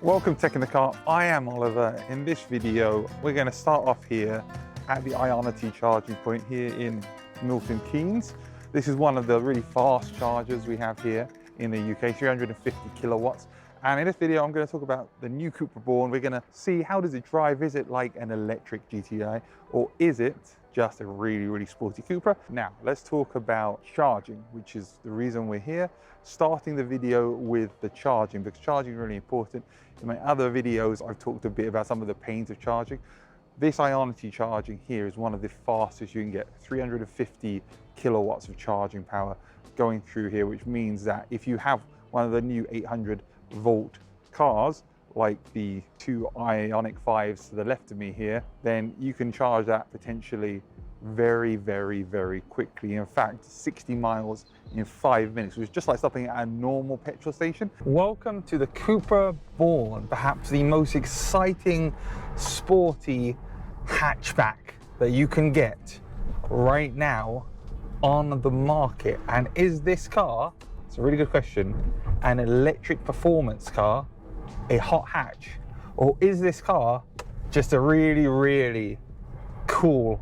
Welcome to Tech in the Car. I am Oliver. In this video, we're going to start off here at the Ionity charging point here in Milton Keynes. This is one of the really fast chargers we have here in the UK, 350 kilowatts. And in this video, I'm going to talk about the new CUPRA Born. We're going to see how does it drive? Is it like an electric GTI, or is it just a really sporty Cupra? Now, let's talk about charging, which is the reason we're here. Starting the video with the charging, because charging is really important. In my other videos, I've talked a bit about some of the pains of charging. This Ionity charging here is one of the fastest you can get, 350 kilowatts of charging power going through here, which means that if you have one of the new 800 volt cars, like the two Ioniq 5s to the left of me here, then you can charge that potentially very quickly. In fact, 60 miles in 5 minutes, which is just like stopping at a normal petrol station. Welcome to the CUPRA Born, perhaps the most exciting, sporty hatchback that you can get right now on the market. And is this car, it's a really good question, an electric performance car, a hot hatch, or is this car just a really cool,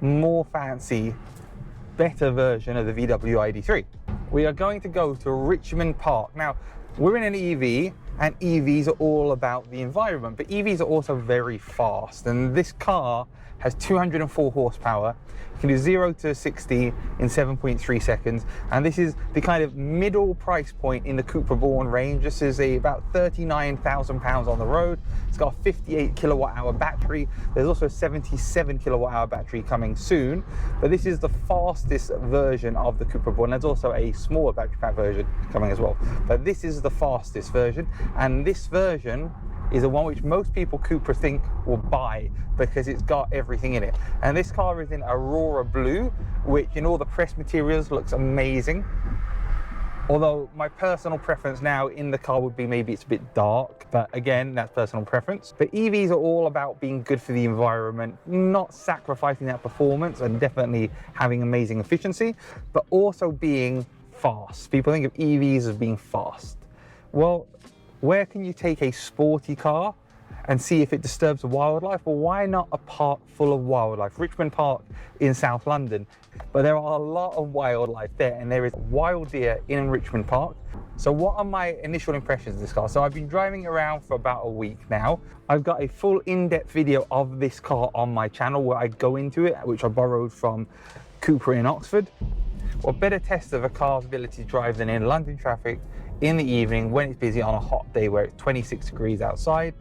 more fancy, better version of the VW ID3? We are going to go to Richmond Park. Now, we're in an EV, and EVs are all about the environment, but EVs are also very fast. And this car has 204 horsepower. It can do 0 to 60 in 7.3 seconds. And this is the kind of middle price point in the CUPRA Born range. This is about £39,000 on the road. It's got a 58 kilowatt hour battery. There's also a 77 kilowatt hour battery coming soon. But this is the fastest version of the CUPRA Born. There's also a smaller battery pack version coming as well. But this is the fastest version. And this version is the one which most people Cupra think will buy because it's got everything in it. And this car is in Aurora Blue, which in all the press materials looks amazing. Although my personal preference now in the car would be maybe it's a bit dark, but again, that's personal preference. But EVs are all about being good for the environment, not sacrificing that performance and definitely having amazing efficiency, but also being fast. People think of EVs as being fast. Well, where can you take a sporty car and see if it disturbs the wildlife? Well, why not a park full of wildlife? Richmond Park in South London. But there are a lot of wildlife there, and there is wild deer in Richmond Park. So what are my initial impressions of this car? So I've been driving around for about a week now. I've got a full in-depth video of this car on my channel where I go into it, which I borrowed from CUPRA in Oxford. What better test of a car's ability to drive than in London traffic in the evening when it's busy on a hot day where it's 26 degrees outside.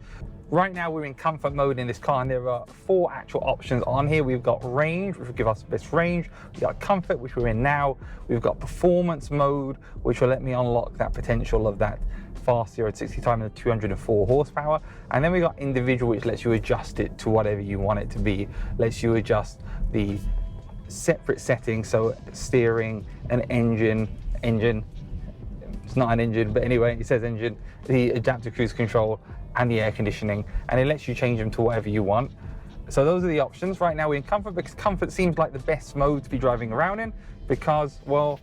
Right now we're in comfort mode in this car, and there are 4 actual options on here. We've got range, which will give us the best range. We've got comfort, which we're in now. We've got performance mode, which will let me unlock that potential of that fast 0 to 60 time and the 204 horsepower. And then we got individual, which lets you adjust it to whatever you want it to be. Lets you adjust the separate settings, so steering, an engine, it's not an engine, but anyway, it says engine, the adaptive cruise control, and the air conditioning, and it lets you change them to whatever you want. So those are the options. Right now we're in comfort, because comfort seems like the best mode to be driving around in, because, well,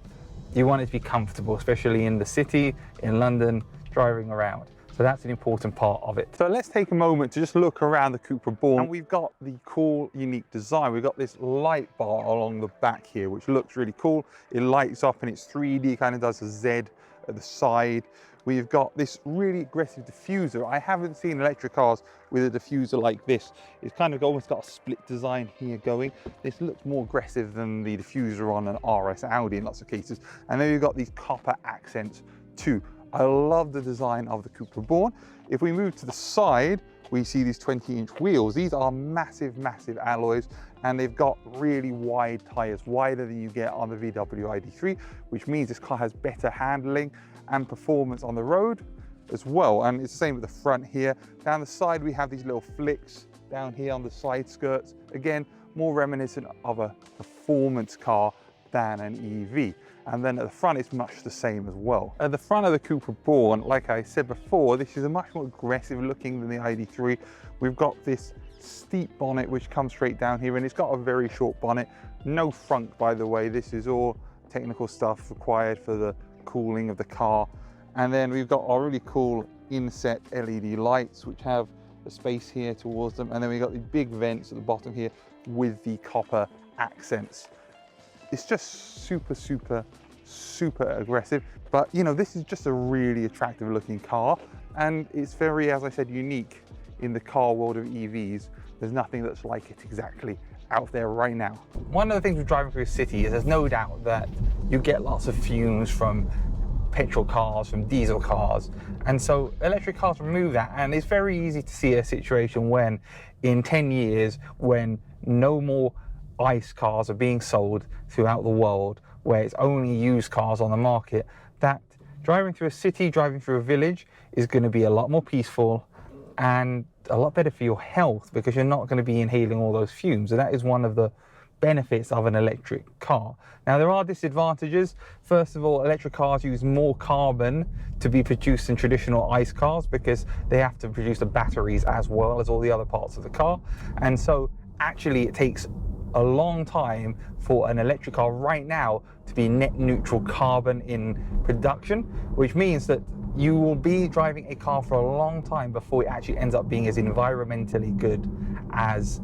you want it to be comfortable, especially in the city, in London, driving around. So that's an important part of it. So let's take a moment to just look around the CUPRA Born. And we've got the cool, unique design. We've got this light bar along the back here, which looks really cool. It lights up and it's 3D, kind of does a Z at the side. We've got this really aggressive diffuser. I haven't seen electric cars with a diffuser like this. It's kind of almost got a split design here going. This looks more aggressive than the diffuser on an RS Audi in lots of cases. And then we've got these copper accents too. I love the design of the CUPRA Born. If we move to the side, we see these 20-inch wheels. These are massive alloys, and they've got really wide tires, wider than you get on the VW ID3, which means this car has better handling and performance on the road as well. And it's the same at the front here. Down the side, we have these little flicks down here on the side skirts. Again, more reminiscent of a performance car than an EV. And then at the front, it's much the same as well. At the front of the CUPRA Born, like I said before, this is a much more aggressive looking than the ID3. We've got this steep bonnet, which comes straight down here, and it's got a very short bonnet. No frunk, by the way. This is all technical stuff required for the cooling of the car. And then we've got our really cool inset LED lights, which have a space here towards them. And then we've got the big vents at the bottom here with the copper accents. It's just super, super, super aggressive. But you know, this is just a really attractive looking car. And it's very, as I said, unique in the car world of EVs. There's nothing that's like it exactly out there right now. One of the things with driving through a city is there's no doubt that you get lots of fumes from petrol cars, from diesel cars. And so electric cars remove that. And it's very easy to see a situation when in 10 years, when no more ICE cars are being sold throughout the world, where it's only used cars on the market, that driving through a city, driving through a village is going to be a lot more peaceful and a lot better for your health, because you're not going to be inhaling all those fumes. And that is one of the benefits of an electric car. Now, there are disadvantages. First of all, electric cars use more carbon to be produced than traditional ICE cars, because they have to produce the batteries as well as all the other parts of the car. And so actually it takes a long time for an electric car right now to be net neutral carbon in production, which means that you will be driving a car for a long time before it actually ends up being as environmentally good as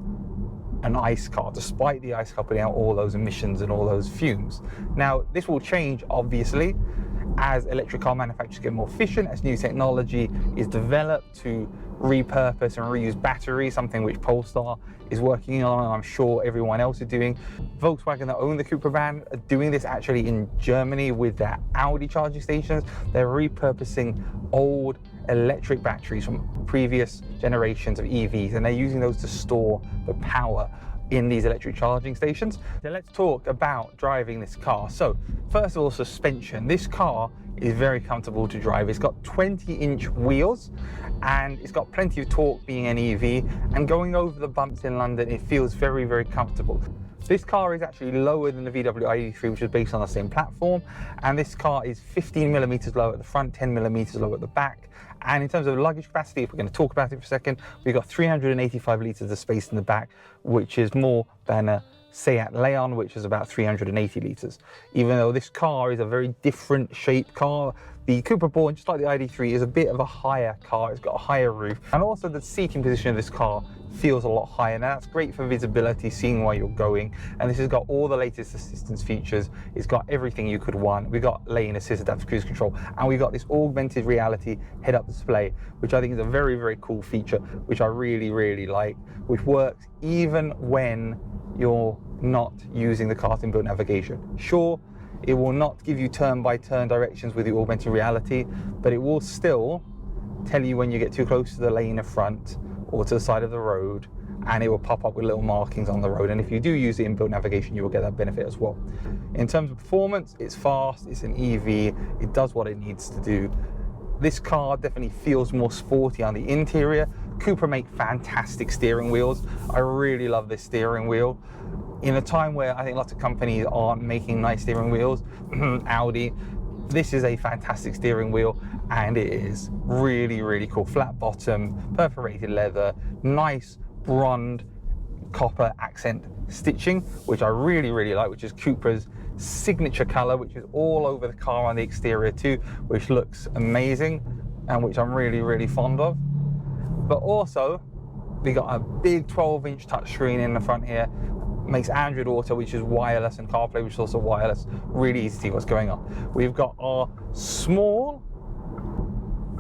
an ICE car, despite the ICE car putting out all those emissions and all those fumes. Now, this will change, obviously, as electric car manufacturers get more efficient, as new technology is developed to repurpose and reuse batteries, something which Polestar is working on, and I'm sure everyone else is doing. Volkswagen, that own the CUPRA brand, are doing this actually in Germany with their Audi charging stations. They're repurposing old electric batteries from previous generations of EVs, and they're using those to store the power in these electric charging stations. So let's talk about driving this car. So first of all, suspension. This car is very comfortable to drive. It's got 20-inch wheels and it's got plenty of torque, being an EV, and going over the bumps in London, it feels very, very comfortable. This car is actually lower than the VW ID3, which is based on the same platform, and this car is 15 millimeters lower at the front, 10 millimeters lower at the back. And in terms of luggage capacity, if we're going to talk about it for a second, we've got 385 litres of space in the back, which is more than a Seat Leon, which is about 380 litres. Even though this car is a very different shaped car, the CUPRA Born, just like the ID3, is a bit of a higher car. It's got a higher roof, and also the seating position of this car feels a lot higher. Now that's great for visibility, seeing where you're going, and this has got all the latest assistance features. It's got everything you could want. We've got lane assist, adaptive cruise control, and we've got this augmented reality head-up display, which I think is a very, very cool feature, which I really, really like, which works even when you're not using the car's inbuilt navigation. Sure, it will not give you turn-by-turn directions with the augmented reality, but it will still tell you when you get too close to the lane of front or to the side of the road, and it will pop up with little markings on the road. And if you do use the inbuilt navigation, you will get that benefit as well. In terms of performance, it's fast, it's an EV, it does what it needs to do. This car definitely feels more sporty on the interior. CUPRA make fantastic steering wheels. I really love this steering wheel. In a time where I think lots of companies aren't making nice steering wheels, Audi, this is a fantastic steering wheel, and it is really, really cool. Flat bottom, perforated leather, nice bronze copper accent stitching, which I really, really like, which is CUPRA's signature color, which is all over the car on the exterior too, which looks amazing and which I'm really, really fond of. But also, we got a big 12-inch touchscreen in the front here. Makes Android Auto, which is wireless, and CarPlay, which is also wireless, really easy to see what's going on. We've got our small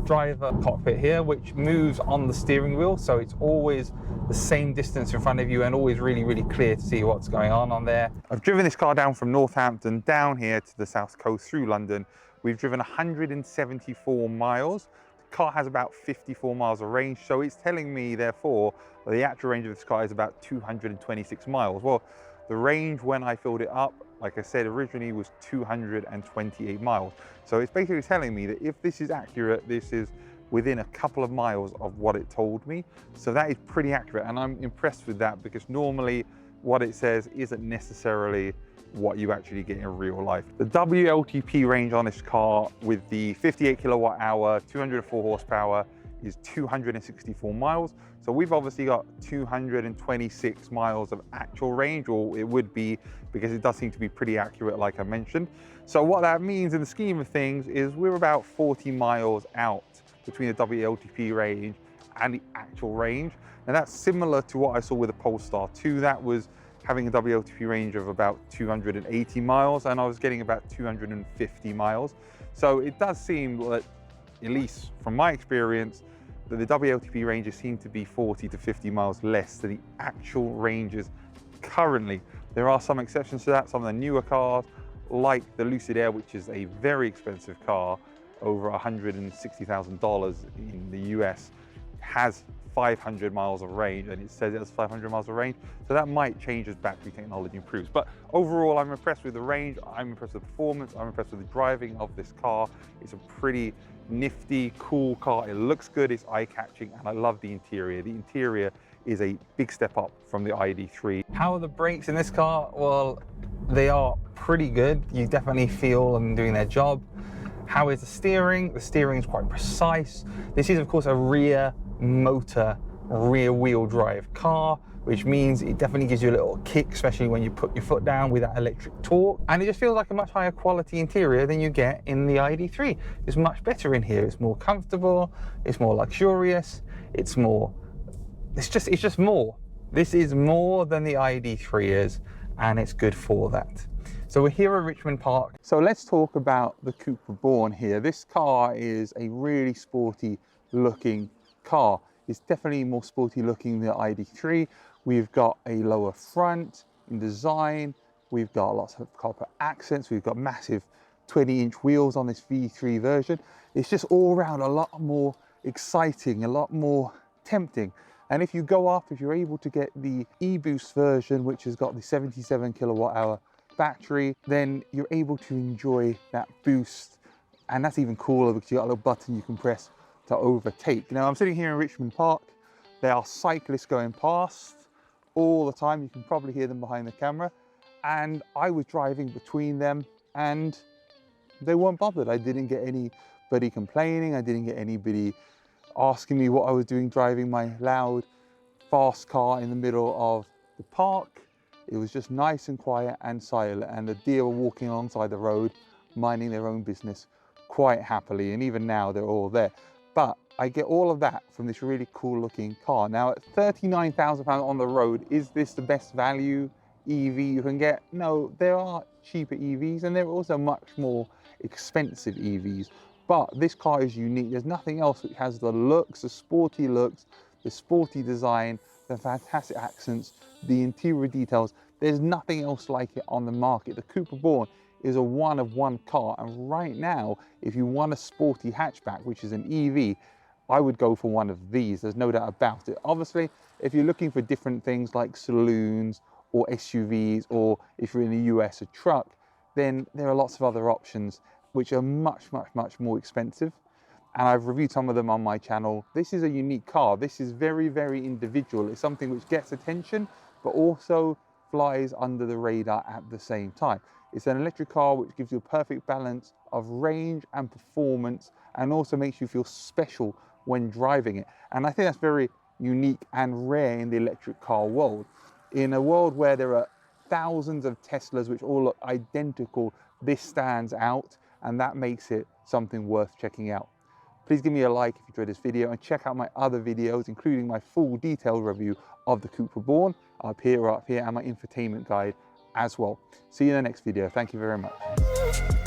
driver cockpit here, which moves on the steering wheel, so it's always the same distance in front of you and always really, really clear to see what's going on there. I've driven this car down from Northampton down here to the south coast through London. We've driven 174 miles. The car has about 54 miles of range, so it's telling me, therefore, the actual range of this car is about 226 miles. Well, the range when I filled it up, like I said, originally was 228 miles. So it's basically telling me that if this is accurate, this is within a couple of miles of what it told me. So that is pretty accurate, and I'm impressed with that, because normally what it says isn't necessarily what you actually get in real life. The WLTP range on this car with the 58 kilowatt hour, 204 horsepower is 264 miles. So we've obviously got 226 miles of actual range, or it would be, because it does seem to be pretty accurate, like I mentioned. So what that means in the scheme of things is we're about 40 miles out between the WLTP range and the actual range. Now that's similar to what I saw with the Polestar 2. That was having a WLTP range of about 280 miles, and I was getting about 250 miles. So it does seem that, at least from my experience, that the WLTP ranges seem to be 40 to 50 miles less than the actual ranges currently. There are some exceptions to that. Some of the newer cars, like the Lucid Air, which is a very expensive car, over $160,000 in the US, has 500 miles of range, and it says it has 500 miles of range. So that might change as battery technology improves. But overall, I'm impressed with the range, I'm impressed with the performance, I'm impressed with the driving of this car. It's a pretty nifty, cool car. It looks good, it's eye-catching, and I love the interior. The interior is a big step up from the ID3. How are the brakes in this car? Well, they are pretty good. You definitely feel them doing their job. How is the steering? The steering is quite precise. This is, of course, a rear motor, rear wheel drive car, which means it definitely gives you a little kick, especially when you put your foot down with that electric torque. And it just feels like a much higher quality interior than you get in the ID3. It's much better in here. It's more comfortable, it's more luxurious, it's just more. This is more than the ID3 is, and it's good for that. So we're here at Richmond Park. So let's talk about the CUPRA Born here. This car is a really sporty looking car. It's definitely more sporty looking than the ID3. We've got a lower front in design. We've got lots of copper accents. We've got massive 20-inch wheels on this V3 version. It's just all around a lot more exciting, a lot more tempting. And if you go up, if you're able to get the eBoost version, which has got the 77 kilowatt hour battery, then you're able to enjoy that boost. And that's even cooler because you've got a little button you can press to overtake. Now I'm sitting here in Richmond Park. There are cyclists going past all the time. You can probably hear them behind the camera. And I was driving between them and they weren't bothered. I didn't get anybody complaining. I didn't get anybody asking me what I was doing driving my loud, fast car in the middle of the park. It was just nice and quiet and silent, and the deer were walking alongside the road, minding their own business quite happily, and even now they're all there. But I get all of that from this really cool looking car. Now at £39,000 on the road, is this the best value EV you can get? No, there are cheaper EVs and there are also much more expensive EVs. But this car is unique. There's nothing else which has the looks, the sporty design, the fantastic accents, the interior details. There's nothing else like it on the market. The CUPRA Born is a one-of-one car, and right now, if you want a sporty hatchback, which is an EV, I would go for one of these. There's no doubt about it. Obviously, if you're looking for different things like saloons or SUVs, or if you're in the US, a truck, then there are lots of other options which are much more expensive. And I've reviewed some of them on my channel. This is a unique car. This is very, very individual. It's something which gets attention, but also flies under the radar at the same time. It's an electric car which gives you a perfect balance of range and performance, and also makes you feel special when driving it. And I think that's very unique and rare in the electric car world. In a world where there are thousands of Teslas which all look identical, this stands out, and that makes it something worth checking out. Please give me a like if you enjoyed this video, and check out my other videos, including my full detailed review of the CUPRA Born up here, and my infotainment guide as well. See you in the next video. Thank you very much.